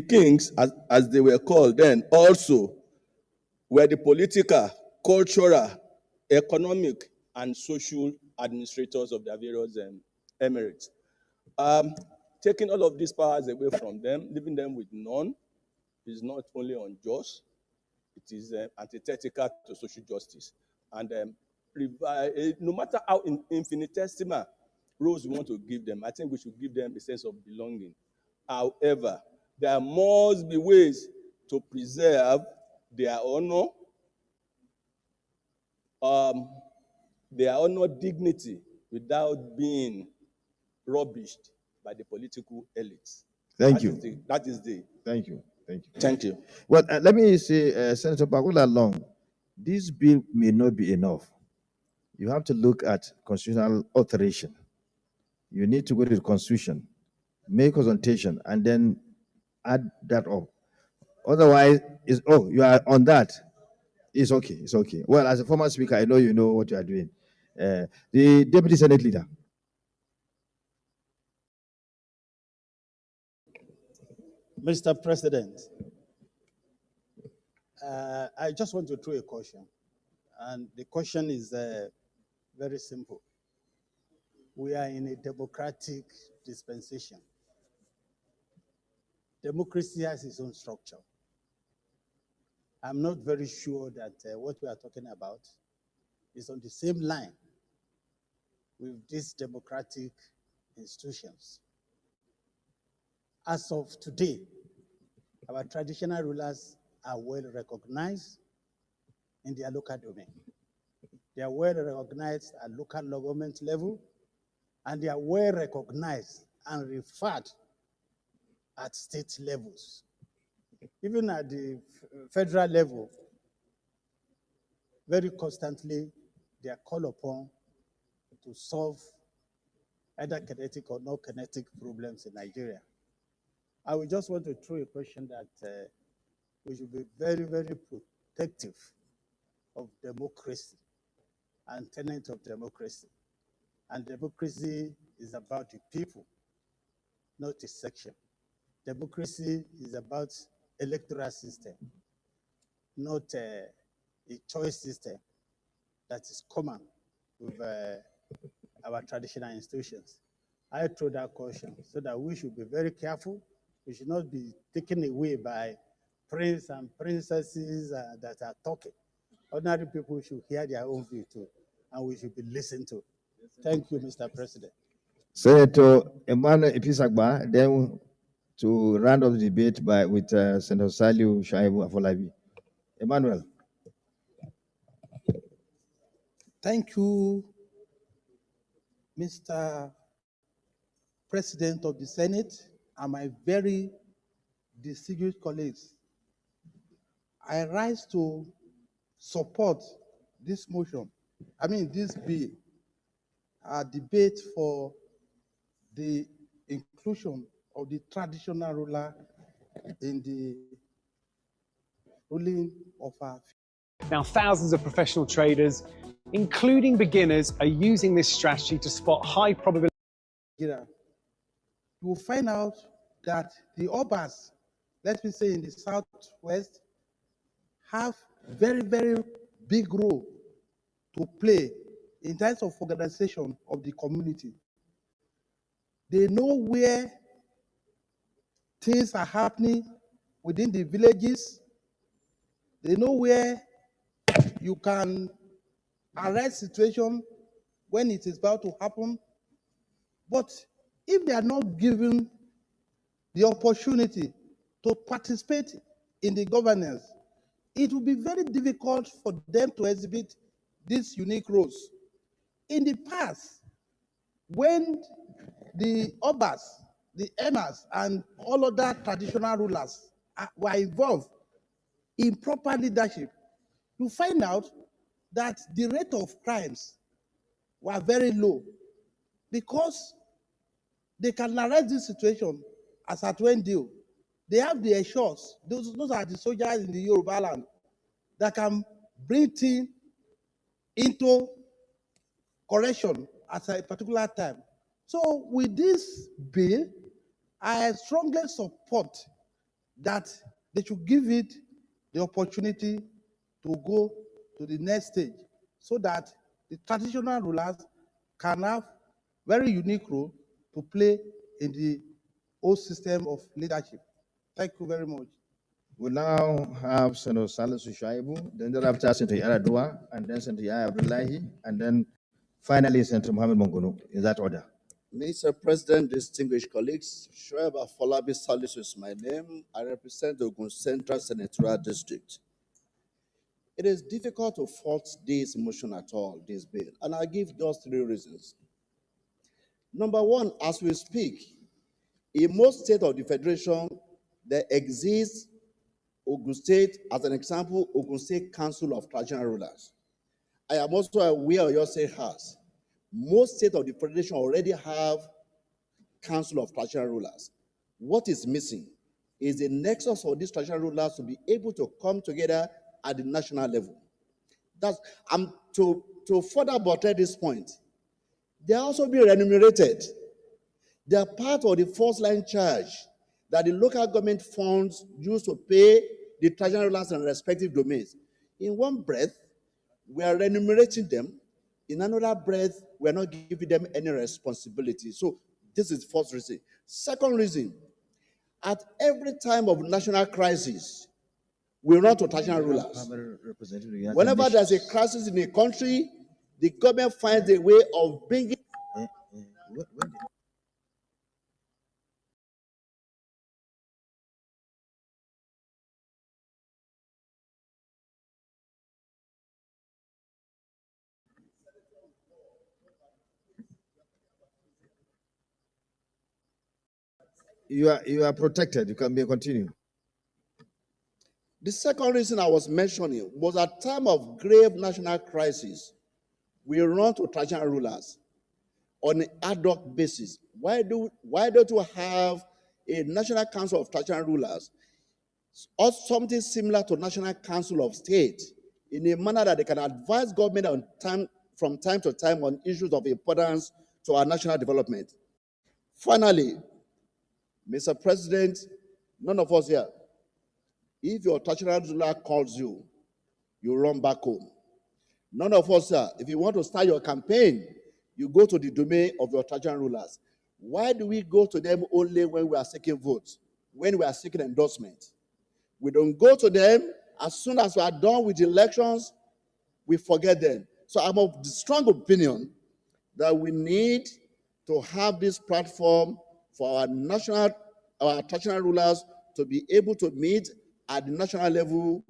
kings, as they were called then, also were the political, cultural, economic, and social administrators of their various emirates. Taking all of these powers away from them, leaving them with none, is not only unjust, it is antithetical to social justice. And no matter how infinitesimal roles we want to give them, I think we should give them a sense of belonging. However, there must be ways to preserve their honor, dignity, without being rubbished by the political elites. Thank you. That is the. Thank you. Thank you. Thank you. Well, let me say, Senator Bagula Long, this bill may not be enough. You have to look at constitutional alteration. You need to go to the constitution, make consultation, and then add that up. Otherwise, you are on that. It's okay. It's okay. Well, as a former speaker, I know you know what you are doing. The Deputy Senate Leader. Mr. President, I just want to throw a question. And the question is very simple. We are in a democratic dispensation. Democracy has its own structure. I'm not very sure that what we are talking about is on the same line with these democratic institutions. As of today, our traditional rulers are well recognized in their local domain. They are well recognized at local government level, and they are well recognized and referred at state levels. Even at the federal level, very constantly, they are called upon to solve either kinetic or non-kinetic problems in Nigeria. I would just want to throw a question that we should be very, very protective of democracy and tenets of democracy. And democracy is about the people, not a section. Democracy is about electoral system, not a choice system that is common with our traditional institutions. I throw that caution so that we should be very careful. We should not be taken away by princes and princesses that are talking. Ordinary people should hear their own view too, and we should be listened to. Thank you, Mr. President. Senator Emmanuel Episagba, then to round up the debate with Senator Saliu Shaibu Afolabi. Emmanuel. Thank you, Mr. President of the Senate, and my very distinguished colleagues. I rise to support this motion, this bill, a debate for the inclusion of the traditional ruler in the ruling of our. Now, thousands of professional traders, including beginners, are using this strategy to spot high probability. You will find out that the Obas, let me say in the Southwest, have very, very big role to play in terms of organization of the community. They know where things are happening within the villages. They know where you can arrest situation when it is about to happen. But if they are not given the opportunity to participate in the governance, it will be very difficult for them to exhibit these unique roles. In the past, when the Obas, the Emas, and all other traditional rulers were involved in proper leadership, you find out that the rate of crimes were very low because they can narrate this situation as at when due. They have the assures, those are the soldiers in the Yoruba land that can bring things into correction at a particular time. So with this bill, I strongly support that they should give it the opportunity to go to the next stage so that the traditional rulers can have very unique role to play in the whole system of leadership. Thank you very much. We now have Senator Salisu Shaibu, then thereafter Senator Yaradua, and then Senator Yaya Abdullahi, and then finally Senator Mohammed Mongunu, in that order. Mr. President, distinguished colleagues, Shoaib Afolabi Salisu is my name. I represent the Ogun Central Senatorial District. It is difficult to fault this motion at all, this bill, and I'll give just 3 reasons. Number one, as we speak, in most states of the Federation, there exists Ogun State, as an example, Ogun State Council of Traditional Rulers. I am also aware your state has. Most states of the Federation already have Council of Traditional Rulers. What is missing is the nexus for these traditional rulers to be able to come together at the national level. That's to further buttress this point. They are also being remunerated. They are part of the first line charge that the local government funds use to pay the traditional rulers in respective domains. In one breath, we are remunerating them. In another breath, we are not giving them any responsibility. So this is the first reason. Second reason, at every time of national crisis, we run to traditional rulers. Whenever there's a crisis in a country, the government finds a way of bringing. You are protected. You can continue. The second reason I was mentioning was at time of grave national crisis, we run to traditional rulers on an ad hoc basis. Why don't we have a National Council of Traditional Rulers or something similar to National Council of State in a manner that they can advise government from time to time on issues of importance to our national development? Finally, Mr. President, none of us here, if your traditional ruler calls you, you run back home. None of us here, if you want to start your campaign, you go to the domain of your traditional rulers. Why do we go to them only when we are seeking votes, when we are seeking endorsement? We don't go to them. As soon as we are done with the elections, we forget them. So I'm of the strong opinion that we need to have this platform for our traditional rulers to be able to meet at the national level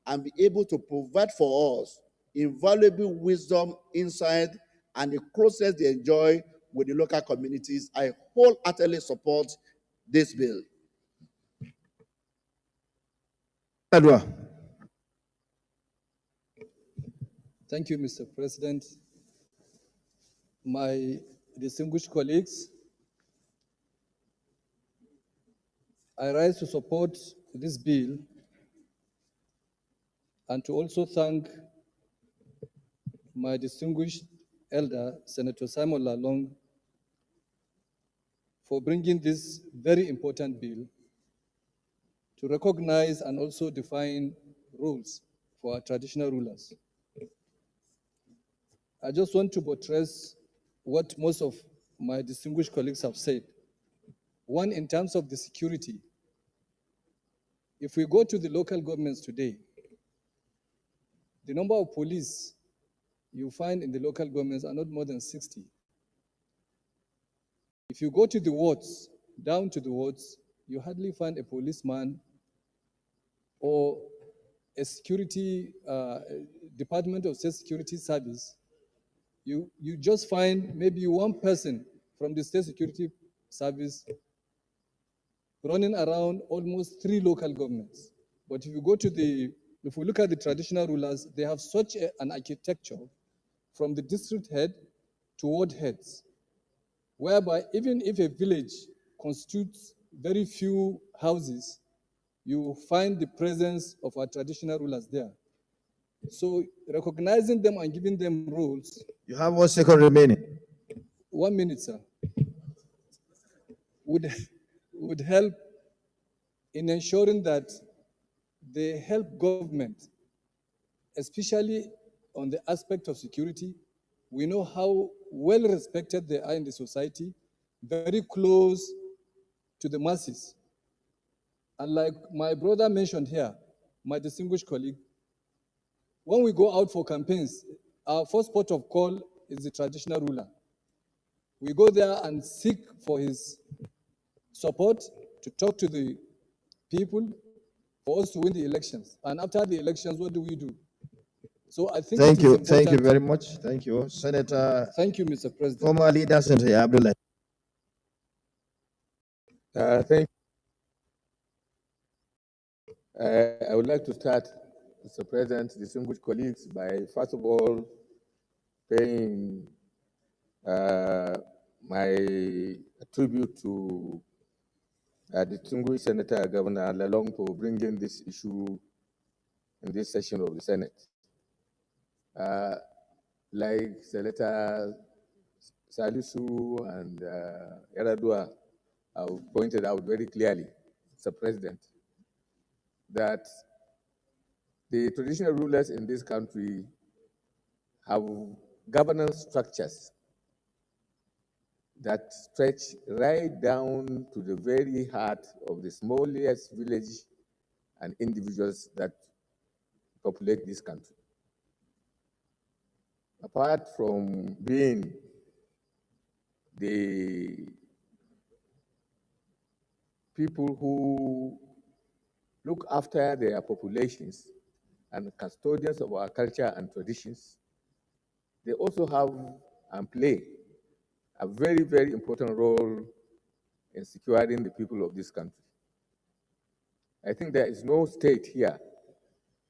and be able to provide for us invaluable wisdom, insight, and the closeness they enjoy with the local communities. I wholeheartedly support this bill. Adwa. Thank you, Mr. President. My distinguished colleagues, I rise to support this bill and to also thank my distinguished elder, Senator Simon Lalong, for bringing this very important bill to recognize and also define rules for our traditional rulers. I just want to buttress what most of my distinguished colleagues have said. One, in terms of the security. If we go to the local governments today, the number of police you find in the local governments are not more than 60. If you go to the wards, down to the wards, you hardly find a policeman or a security Department of State Security Service. You just find maybe one person from the State Security Service running around almost 3 local governments. But if we look at the traditional rulers, they have such an architecture from the district head to ward heads, whereby even if a village constitutes very few houses, you find the presence of our traditional rulers there. So recognizing them and giving them roles. You have 1 second remaining. 1 minute, sir. Would help in ensuring that they help government, especially on the aspect of security. We know how well respected they are in the society, very close to the masses. And like my brother mentioned here, my distinguished colleague, when we go out for campaigns, our first port of call is the traditional ruler. We go there and seek for his support to talk to the people for us to win the elections. And after the elections, what do we do? So I think Thank it is you. important. Thank you very much. Thank you. Senator, Thank you, Mr. President. former leader, Senator Abdullah. Thank you. I would like to start, Mr. President, distinguished colleagues, by first of all paying my tribute to distinguished Senator Governor Lalong for bringing this issue in this session of the Senate. Like Senator Salisu and Yaradua have pointed out very clearly, Mr. President, that the traditional rulers in this country have governance structures that stretch right down to the very heart of the smallest village and individuals that populate this country. Apart from being the people who look after their populations and custodians of our culture and traditions, they also have and play a very, very important role in securing the people of this country. I think there is no state here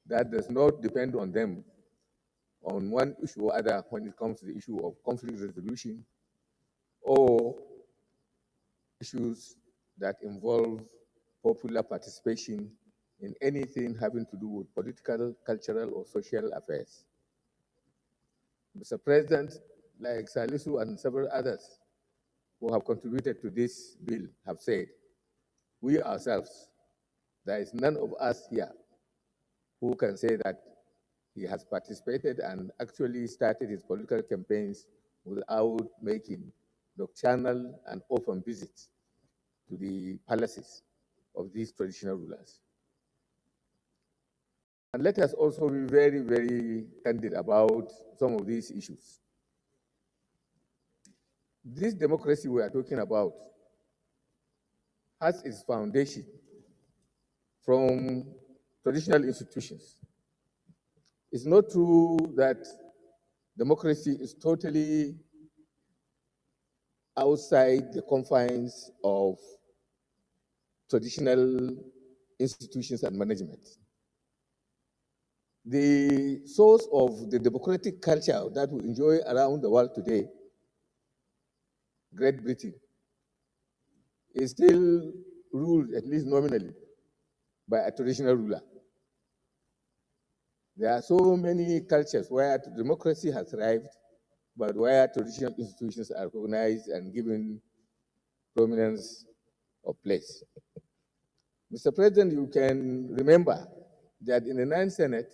that does not depend on them on one issue or other when it comes to the issue of conflict resolution or issues that involve popular participation in anything having to do with political, cultural, or social affairs. Mr. President, like Salisu and several others who have contributed to this bill have said, we ourselves, there is none of us here who can say that he has participated and actually started his political campaigns without making nocturnal and open visits to the palaces of these traditional rulers. And let us also be very, very candid about some of these issues. This democracy we are talking about has its foundation from traditional institutions. It's not true that democracy is totally outside the confines of traditional institutions and management. The source of the democratic culture that we enjoy around the world today, Great Britain, is still ruled, at least nominally, by a traditional ruler. There are so many cultures where democracy has thrived, but where traditional institutions are recognized and given prominence of place. Mr. President, you can remember that in the Ninth Senate,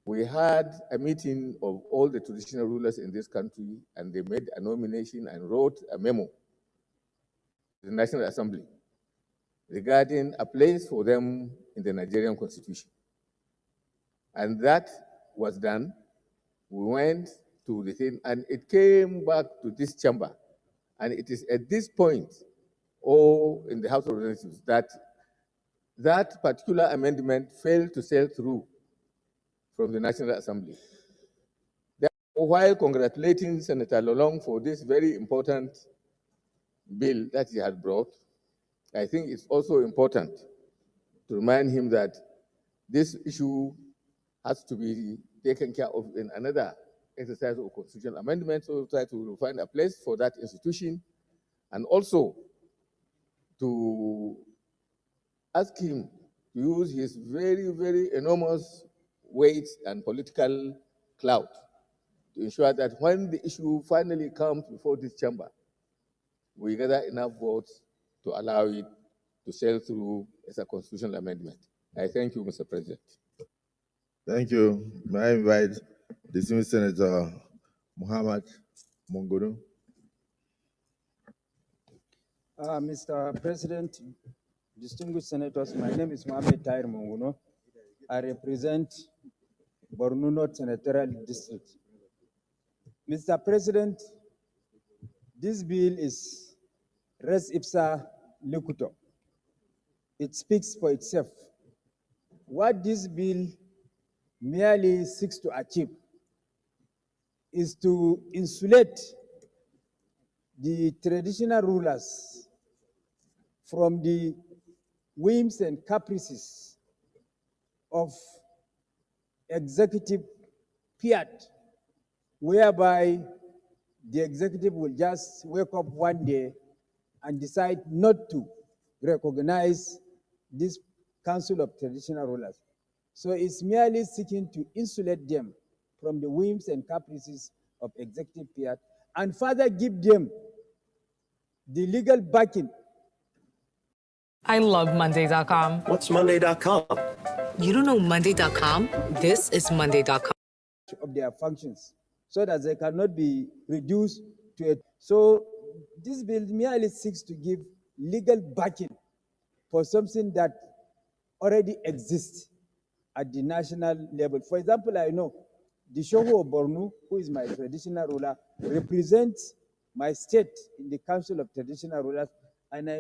we had a meeting of all the traditional rulers in this country, and they made a nomination and wrote a memo to the National Assembly regarding a place for them in the Nigerian Constitution. And that was done. We went to the thing, and it came back to this chamber. And it is at this point, or in the House of Representatives, that that particular amendment failed to sail through from the National Assembly. Therefore, while congratulating Senator Lolong for this very important bill that he had brought, I think it's also important to remind him that this issue has to be taken care of in another exercise of constitutional amendment, so try to find a place for that institution, and also to ask him to use his very, very enormous weight and political clout to ensure that when the issue finally comes before this chamber, we gather enough votes to allow it to sail through as a constitutional amendment. I thank you, Mr. President. Thank you. May I invite the distinguished Senator Muhammad Mungunu? Mr. President, distinguished senators, my name is Mohamed Tahir Munguno. I represent Borno North Senatorial District. Mr. President, this bill is res ipsa locutor. It speaks for itself. What this bill merely seeks to achieve is to insulate the traditional rulers from the whims and caprices of executive fiat, whereby the executive will just wake up one day and decide not to recognize this Council of Traditional Rulers. So it's merely seeking to insulate them from the whims and caprices of executive fiat and further give them the legal backing. I love Monday.com. What's Monday.com? You don't know Monday.com? This is Monday.com. Of their functions, so that they cannot be reduced to it. So this bill merely seeks to give legal backing for something that already exists at the national level. For example, I know the Shoho of Borno, who is my traditional ruler, represents my state in the Council of Traditional Rulers, and I